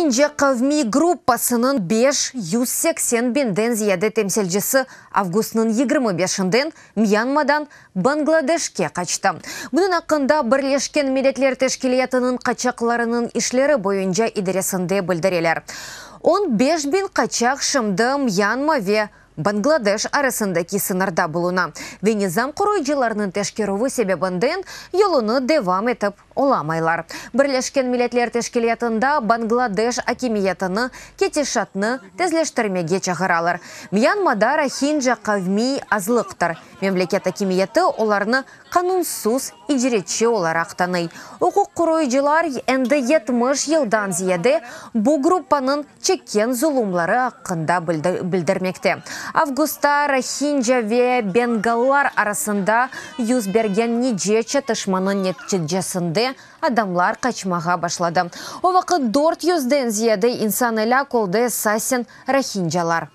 Рахинже Кавми группасының 580 бенден зияды темселжісі августның 25-ден Мьянмадан Бангладешке қачты. Бұның ақында Бірлешкен Милләтләр Тәшкилиятының қачақларының ішлері бойынша идересінде білдірелер. 15 бин қачақ шымды Мьянма ве Бангладеш арасындaki сынарда болуна. Венизам құройчыларының тәшкеруі себебінден елуны девам етіп оламайлар. Бірлешкен Милләтләр Тәшкилиятында Бангладеш акимиятыны кетешатны тезлештірмеге чағыралар. Мьянмада Рахинже Кавми азлықтыр. Мемлекет акимияты оларны канунсыз ижретші олар ақтаный. Оқуқ құройчылар әнді 70 елдан зияде бұл группаның чеккен зұлымлары ақында білдірмекте. Августа Рахинже ве Бенгаллар арасында юз берген неже чатышманың нәтижесінде адамлар қачмаға башлады. О вақыт 400-ден зияде инсан әлі қолды сасен Рахинжалар.